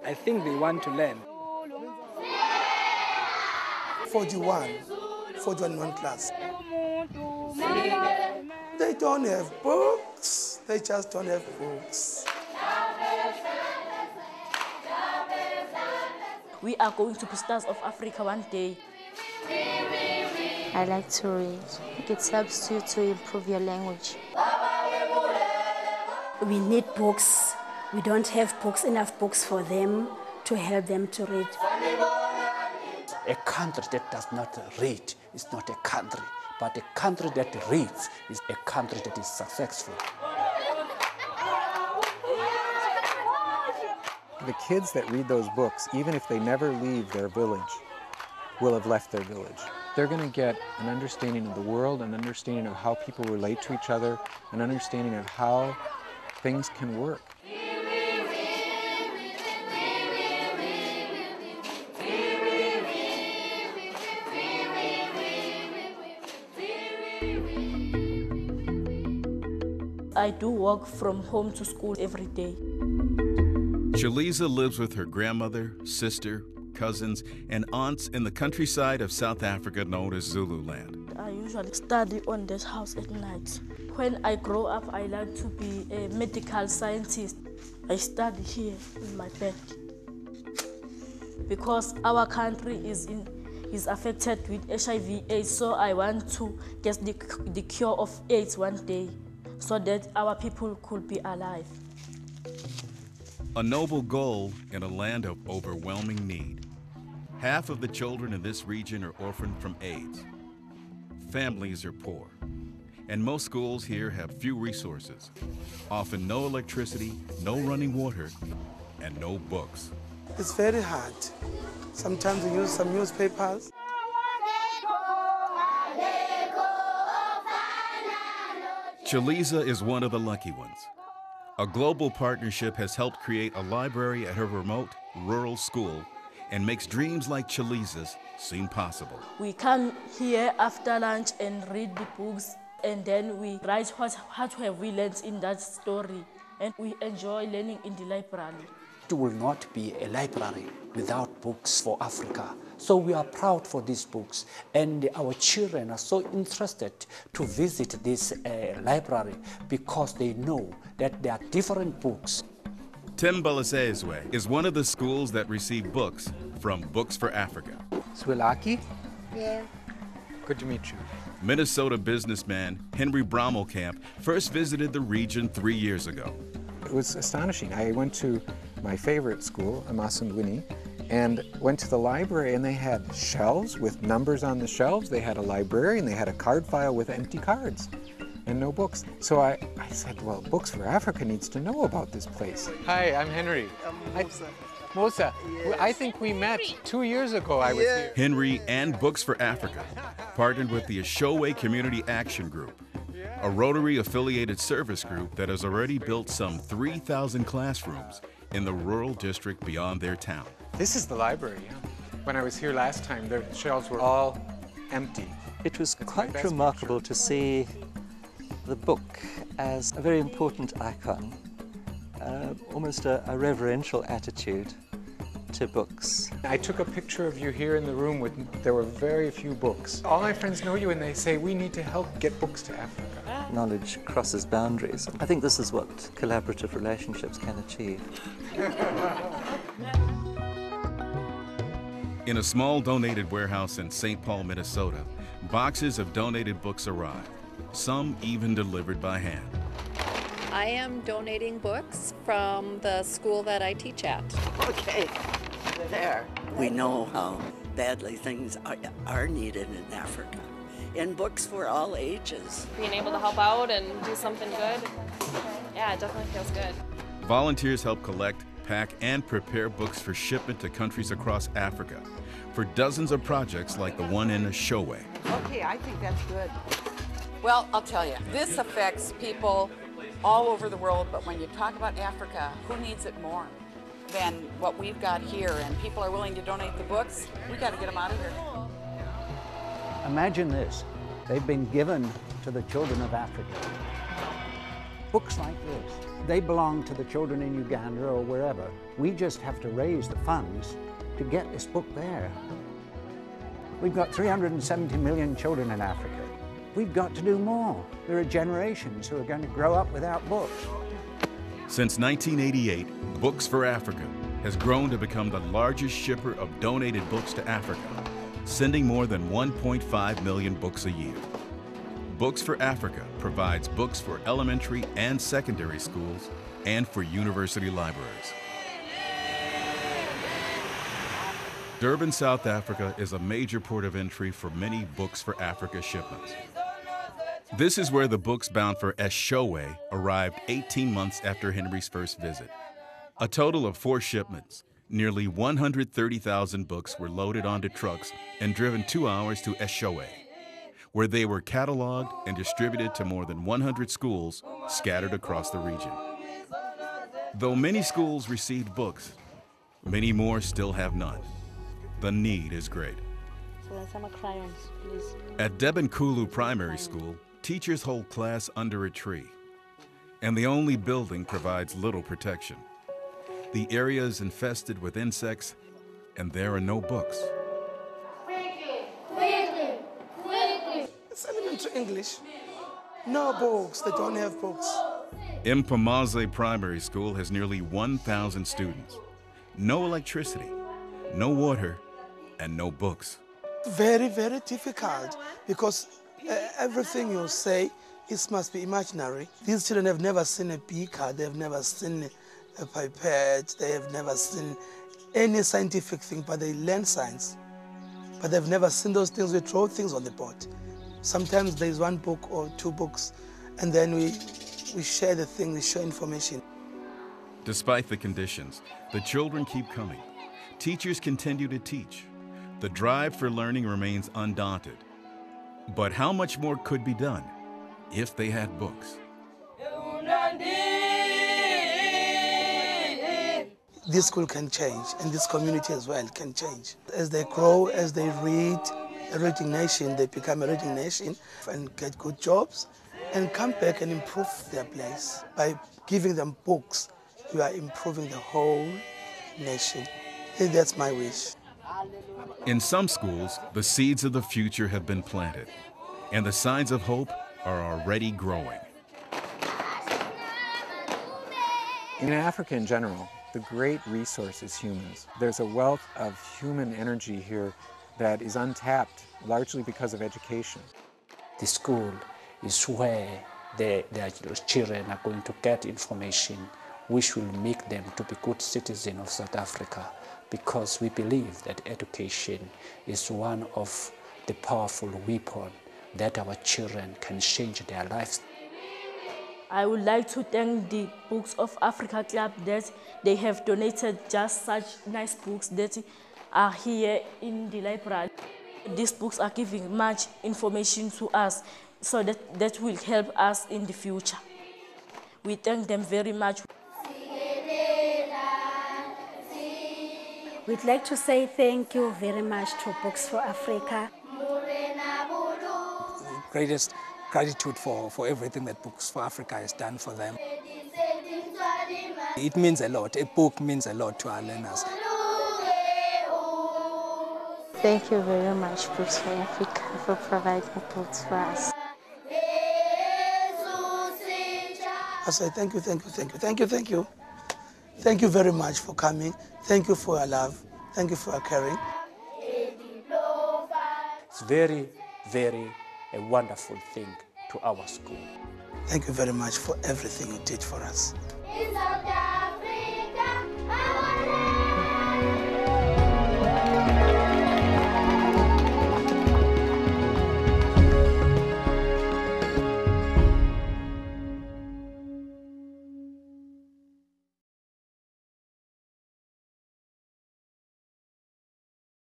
I think they want to learn. 41 class. They don't have books. They just don't have books. We are going to be stars of Africa one day. I like to read. It helps you to improve your language. We need books. We don't have enough books for them to help them to read. A country that does not read is not a country, but a country that reads is a country that is successful. The kids that read those books, even if they never leave their village, will have left their village. They're going to get an understanding of the world, an understanding of how people relate to each other, an understanding of how things can work. I do walk from home to school every day. Chaliza lives with her grandmother, sister, cousins, and aunts in the countryside of South Africa known as Zululand. I usually study on this house at night. When I grow up, I like to be a medical scientist. I study here in my bed. Because our country is affected with HIV/AIDS, so I want to get the cure of AIDS one day, so that our people could be alive. A noble goal in a land of overwhelming need. Half of the children in this region are orphaned from AIDS. Families are poor, and most schools here have few resources, often no electricity, no running water, and no books. It's very hard. Sometimes we use some newspapers. Chaliza is one of the lucky ones. A global partnership has helped create a library at her remote, rural school and makes dreams like Chaliza's seem possible. We come here after lunch and read the books, and then we write what have we learned in that story, and we enjoy learning in the library. It will not be a library without books for Africa. So we are proud for these books, and our children are so interested to visit this library because they know that there are different books. Timbalesezwe is one of the schools that receive books from Books for Africa. Swilaki? Yeah. Good to meet you. Minnesota businessman Henry Brommelkamp first visited the region 3 years ago. It was astonishing. I went to my favorite school, Amasangwini, and went to the library, and they had shelves with numbers on the shelves. They had a librarian, they had a card file with empty cards and no books. So I said, well, Books for Africa needs to know about this place. Hi, I'm Henry. Mosa. Yes. I think we met 2 years ago. I was here. Henry and Books for Africa partnered with the Ashowe Community Action Group, a Rotary-affiliated service group that has already built some 3,000 classrooms in the rural district beyond their town. This is the library, yeah. When I was here last time, the shelves were all empty. It was quite remarkable to see the book as a very important icon, almost a reverential attitude to books. I took a picture of you here in the room there were very few books. All my friends know you and they say, we need to help get books to Africa. Knowledge crosses boundaries. I think this is what collaborative relationships can achieve. In a small donated warehouse in St. Paul, Minnesota, boxes of donated books arrive, some even delivered by hand. I am donating books from the school that I teach at. Okay, there. We know how badly things are needed in Africa. And books for all ages. Being able to help out and do something good, yeah, it definitely feels good. Volunteers help collect, pack, and prepare books for shipment to countries across Africa for dozens of projects like the one in Ashowe. Okay, I think that's good. Well, I'll tell you, this affects people all over the world, but when you talk about Africa, who needs it more than what we've got here? And people are willing to donate the books. We got to get them out of here. Imagine this, they've been given to the children of Africa. books like this, they belong to the children in Uganda or wherever. We just have to raise the funds to get this book there. We've got 370 million children in Africa. We've got to do more. There are generations who are going to grow up without books. Since 1988, Books for Africa has grown to become the largest shipper of donated books to Africa, sending more than 1.5 million books a year. Books for Africa provides books for elementary and secondary schools and for university libraries. Durban, South Africa is a major port of entry for many Books for Africa shipments. This is where the books bound for Eshowe arrived 18 months after Henry's first visit. A total of 4 shipments, nearly 130,000 books were loaded onto trucks and driven 2 hours to Eshowe, where they were cataloged and distributed to more than 100 schools scattered across the region. Though many schools received books, many more still have none. The need is great. Some crayons, please. At Debenkulu Primary School, teachers hold class under a tree, and the only building provides little protection. The area is infested with insects, and there are no books. Send them into English. No books, they don't have books. Mpamaze Primary School has nearly 1,000 students. No electricity, no water, and no books. Very, very difficult because everything you say must be imaginary. These children have never seen a beaker, they have never seen a pipette, they have never seen any scientific thing, but they learn science. But they've never seen those things. We draw things on the board. Sometimes there's 1 book or 2 books, and then we share the thing, we share information. Despite the conditions, the children keep coming. Teachers continue to teach. The drive for learning remains undaunted. But how much more could be done if they had books? This school can change, and this community as well can change. As they grow, as they read, a reading nation, they become a reading nation and get good jobs and come back and improve their place. By giving them books, you are improving the whole nation. I think that's my wish. In some schools, the seeds of the future have been planted, and the signs of hope are already growing. In Africa in general, the great resource is humans. There's a wealth of human energy here that is untapped, largely because of education. The school is where their children are going to get information which will make them to be good citizens of South Africa, because we believe that education is one of the powerful weapons that our children can change their lives. I would like to thank the Books of Africa Club that they have donated just such nice books that are here in the library. These books are giving much information to us, so that will help us in the future. We thank them very much. We'd like to say thank you very much to Books for Africa. Greatest gratitude for everything that Books for Africa has done for them. It means a lot. A book means a lot to our learners. Thank you very much, Books for Africa, for providing books for us. I say thank you, thank you, thank you, thank you, thank you. Thank you very much for coming. Thank you for your love. Thank you for your caring. It's very, very a wonderful thing to our school. Thank you very much for everything you did for us.